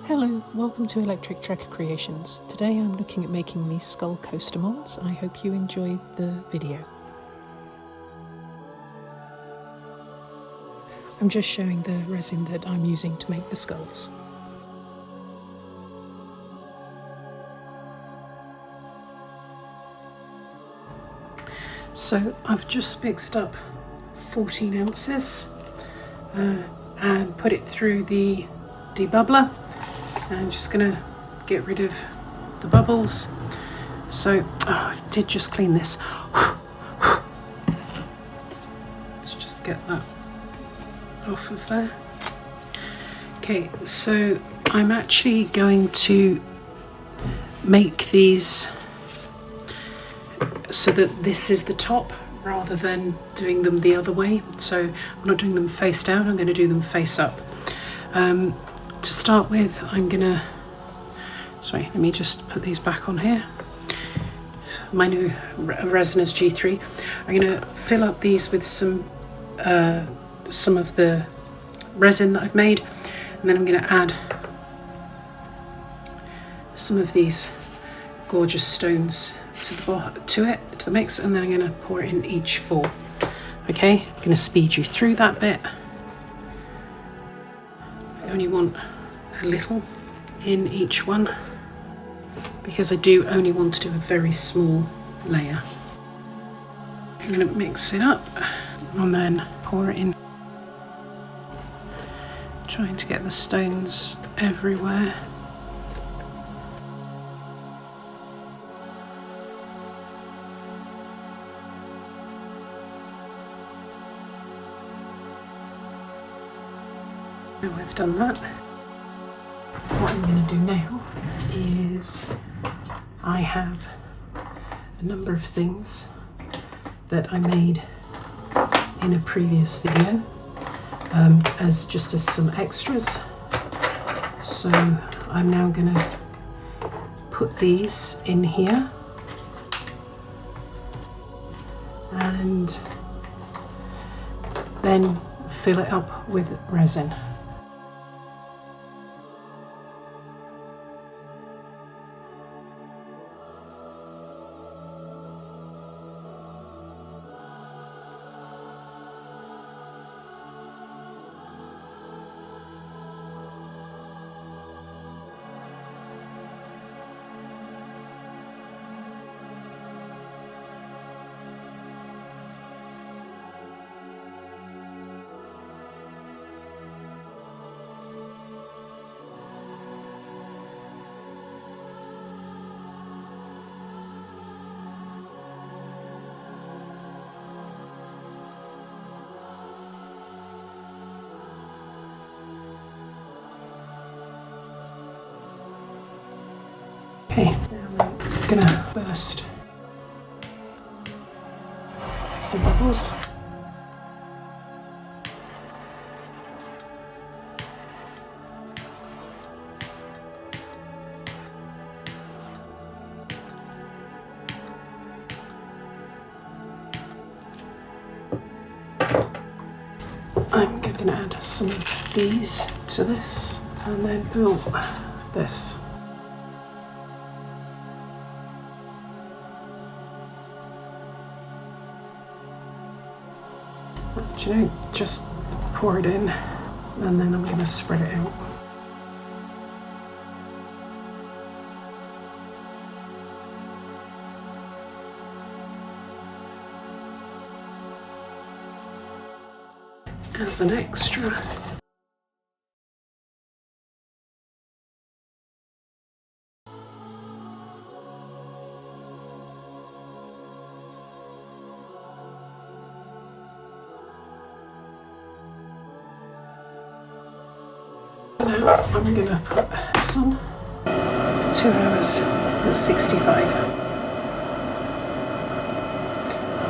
Hello, welcome to Electric Trekker Creations. Today I'm looking at making these skull coaster molds. I hope you enjoyed the video. I'm just showing the resin that I'm using to make the skulls. So I've just mixed up 14 ounces and put it through the debubbler. I'm just gonna get rid of the bubbles. So, I did just clean this. Let's just get that off of there. Okay, so I'm actually going to make these so that this is the top rather than doing them the other way. So I'm not doing them face down, I'm going to do them face up. To start with, I'm gonna, let me just put these back on here. My new Resiners G3. I'm gonna fill up these with some of the resin that I've made, and then I'm gonna add some of these gorgeous stones to the mix, and then I'm gonna pour it in each four. Okay, I'm gonna speed you through that bit. I only want a little in each one because I do only want to do a very small layer. I'm going to mix it up and then pour it in, trying to get the stones everywhere. Now I've done that, what I'm going to do now is I have a number of things that I made in a previous video as some extras. So I'm now going to put these in here and then fill it up with resin. Okay, now I'm gonna burst some bubbles. I'm going to add some of these to this and then build this. You know, just pour it in and then I'm going to spread it out. As an extra. Now I'm going to put this on for 2 hours at 65.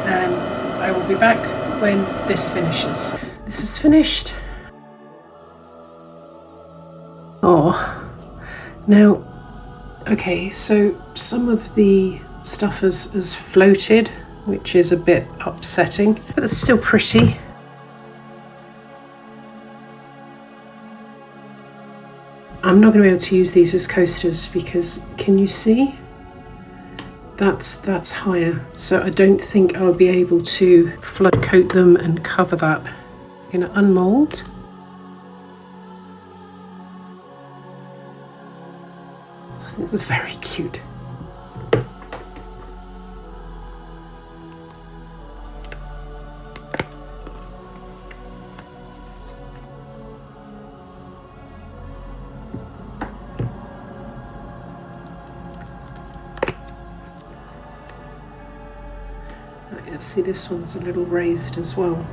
And I will be back when this finishes. This is finished. Oh, now, okay, so some of the stuff has floated, which is a bit upsetting, but it's still pretty. I'm not going to be able to use these as coasters because, can you see? That's higher, so I don't think I'll be able to flood coat them and cover that. I'm going to unmold. I think it's very cute. See, this one's a little raised as well.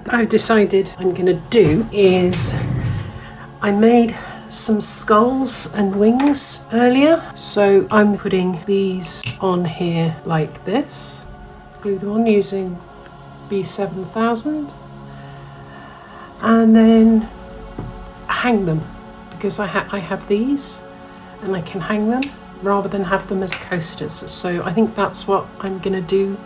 I've decided I'm going to do is I made some skulls and wings earlier, so I'm putting these on here like this. Glue them on using B7000 and then hang them, because I have these and I can hang them rather than have them as coasters. So I think that's what I'm going to do.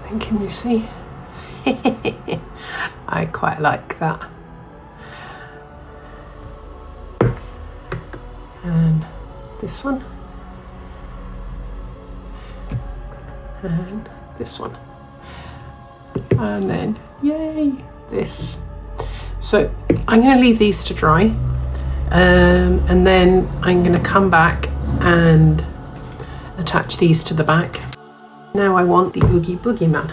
And can you see? I quite like that. And this one, and this one, and then yay, this. So I'm going to leave these to dry, and then I'm going to come back and attach these to the back. Now I want the Oogie Boogie Man.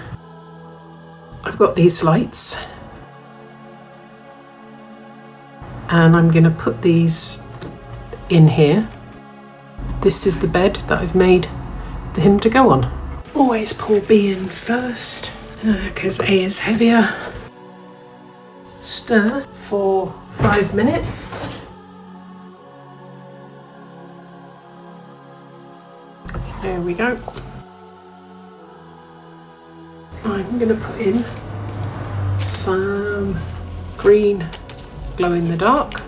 I've got these lights and I'm going to put these in here. This is the bed that I've made for him to go on. Always pour B in first because A is heavier. Stir for 5 minutes. There we go. I'm going to put in some green glow in the dark.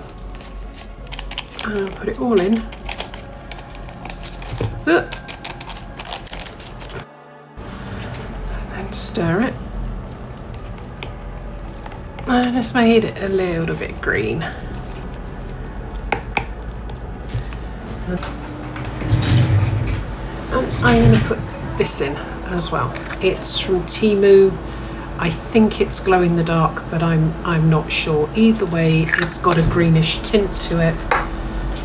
And I'll put it all in. And then stir it. And it's made it a little bit green. And I'm going to put this in as well. It's from Temu. I think it's glow in the dark, but I'm not sure. Either way, it's got a greenish tint to it.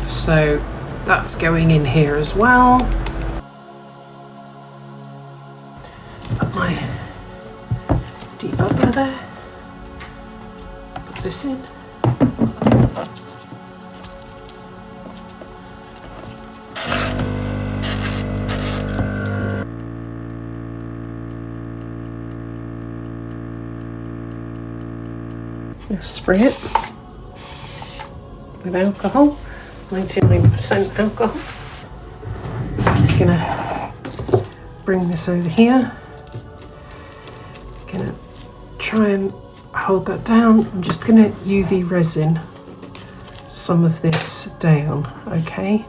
So that's going in here as well. Put my debuggler there. Put this in. Just spray it with alcohol. 99% alcohol. I'm gonna bring this over here. Gonna try and hold that down. I'm just gonna UV resin some of this down, okay?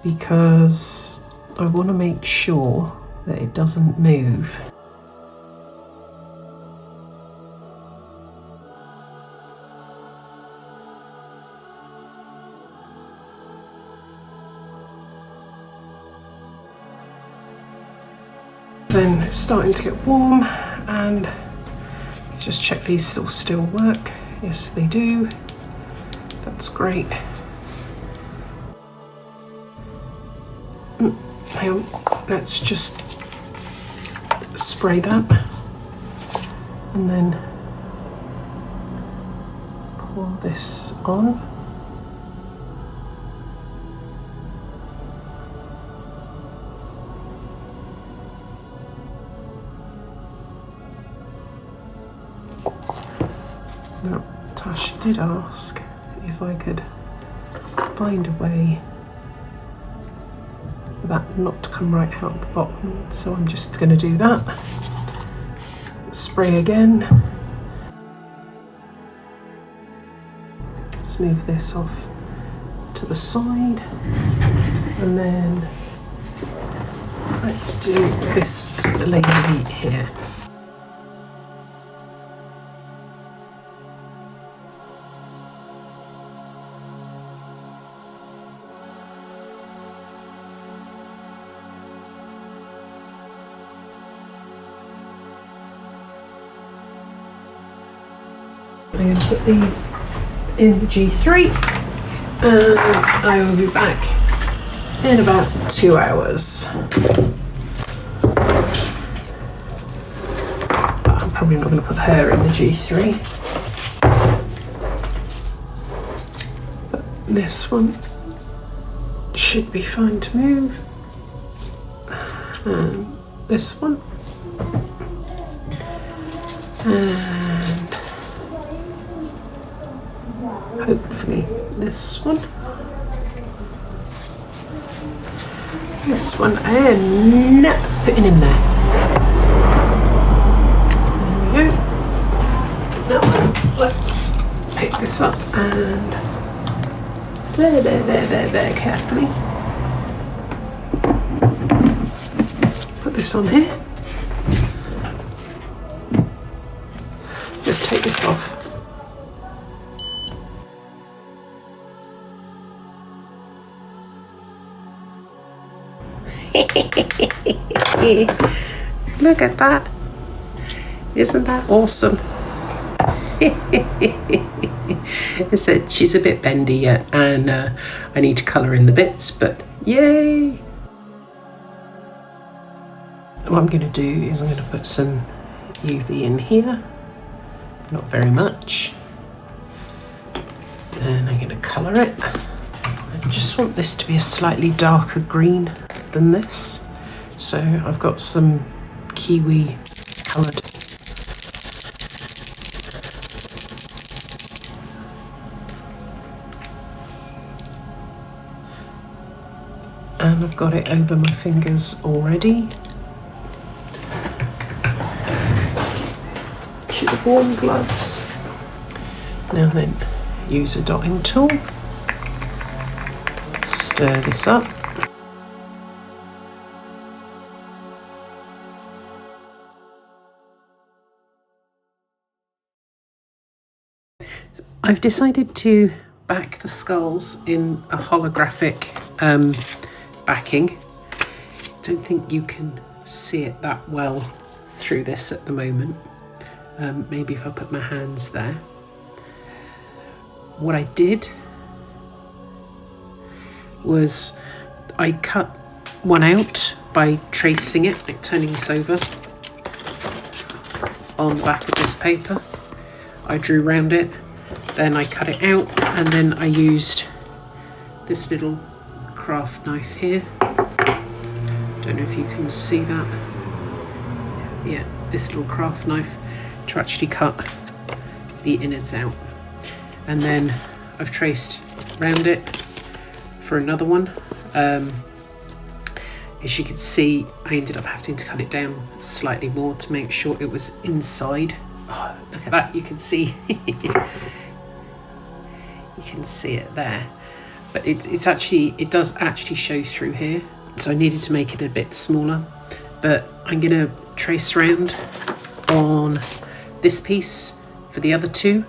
Because I want to make sure that it doesn't move. Then it's starting to get warm, and just check these will still work. Yes, they do. That's great. Hang on, let's just spray that and then pour this on. Now, Tash did ask if I could find a way that not to come right out the bottom, so I'm just going to do that. Spray again. Let's move this off to the side, and then let's do this lady here. I'm going to put these in the G3 and I will be back in about 2 hours. But I'm probably not going to put her in the G3. But this one should be fine to move. And this one. And hopefully this one, and putting in there. There we go. Now let's pick this up and there, carefully. Put this on here. Let's take this off. Look at that. Isn't that awesome? I said she's a bit bendy yet, and I need to colour in the bits, but yay! What I'm going to do is I'm going to put some UV in here. Not very much. Then I'm going to colour it. I just want this to be a slightly darker green than this. So I've got some kiwi coloured and I've got it over my fingers already. Should have worn gloves. Now then, use a dotting tool, stir this up. I've decided to back the skulls in a holographic backing. Don't think you can see it that well through this at the moment. Maybe if I put my hands there. What I did was I cut one out by tracing it, like turning this over on the back of this paper. I drew round it. Then I cut it out, and then I used this little craft knife here. Don't know if you can see that. Yeah, this little craft knife to actually cut the innards out. And then I've traced round it for another one. As you can see, I ended up having to cut it down slightly more to make sure it was inside. Oh, look at that, you can see. You can see it there, but it does actually show through here, so I needed to make it a bit smaller. But I'm going to trace around on this piece for the other two,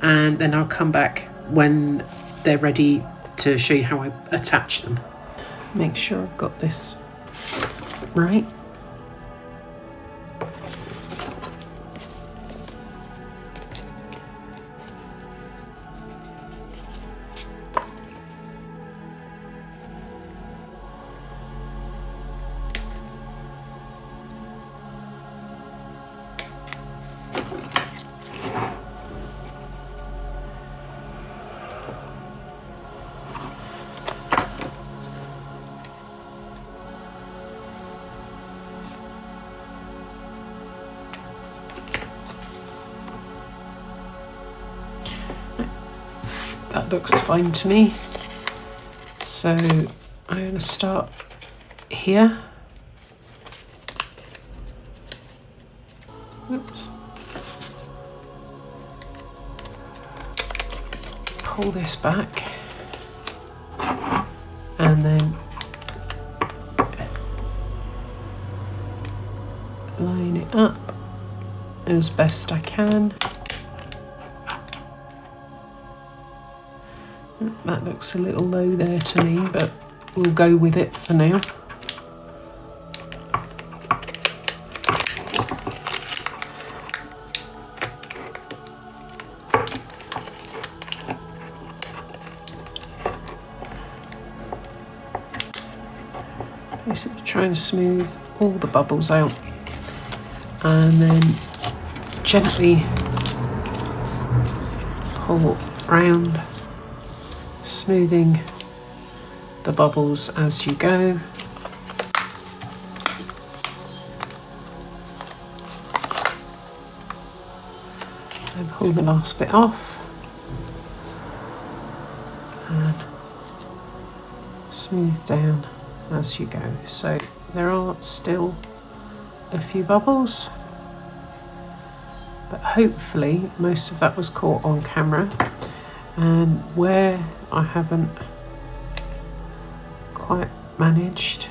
and then I'll come back when they're ready to show you how I attach them. Make sure I've got this right. That looks fine to me. So I'm going to start here. Oops. Pull this back and then line it up as best I can. That looks a little low there to me, but we'll go with it for now. Basically try and smooth all the bubbles out and then gently pull round, smoothing the bubbles as you go. And pull the last bit off and smooth down as you go. So there are still a few bubbles, but hopefully most of that was caught on camera, and where I haven't quite managed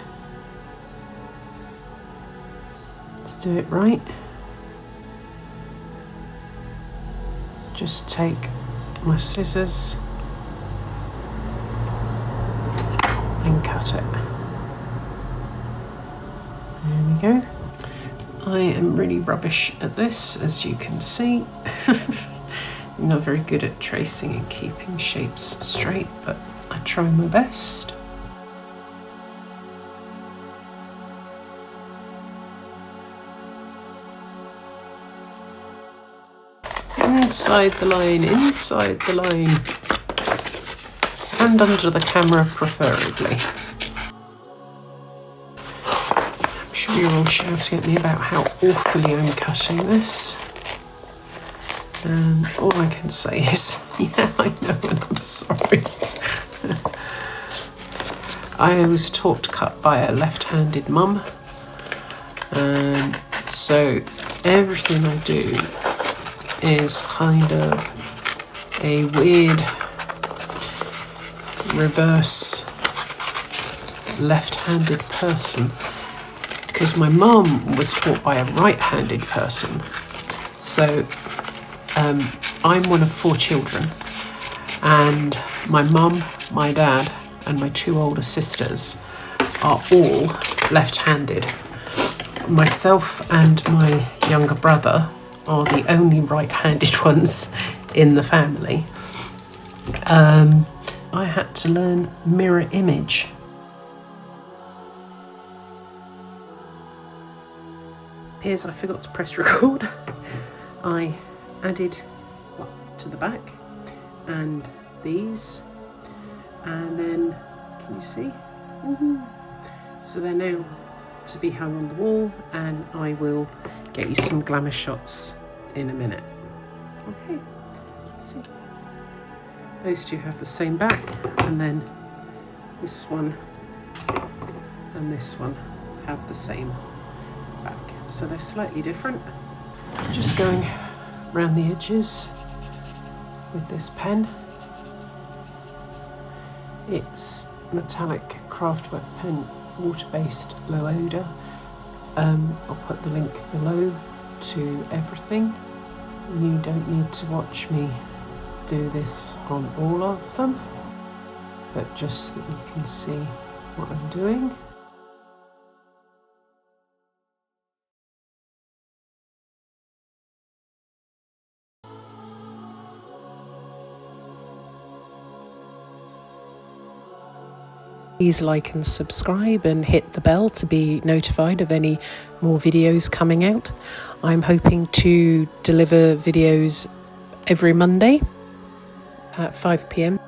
to do it right, just take my scissors and cut it. There we go. I am really rubbish at this, as you can see. I'm not very good at tracing and keeping shapes straight, but I try my best. Inside the line, inside the line. And under the camera, preferably. I'm sure you're all shouting at me about how awfully I'm cutting this. And all I can say is, yeah, I know, and I'm sorry. I was taught to cut by a left-handed mum. So everything I do is kind of a weird reverse left-handed person, because my mum was taught by a right-handed person. So I'm one of 4 children, and my mum, my dad and my 2 older sisters are all left-handed. Myself and my younger brother are the only right-handed ones in the family. I had to learn mirror image. Appears I forgot to press record. I added to the back and these, and then can you see? So they're now to be hung on the wall, and I will get you some glamour shots in a minute. Okay, let's see. Those 2 have the same back, and then this one and this one have the same back. So they're slightly different. Just going around the edges with this pen. It's metallic craft wet pen, water-based, low odour. I'll put the link below to everything. You don't need to watch me do this on all of them, but just so that you can see what I'm doing. Please like and subscribe and hit the bell to be notified of any more videos coming out. I'm hoping to deliver videos every Monday at 5 p.m.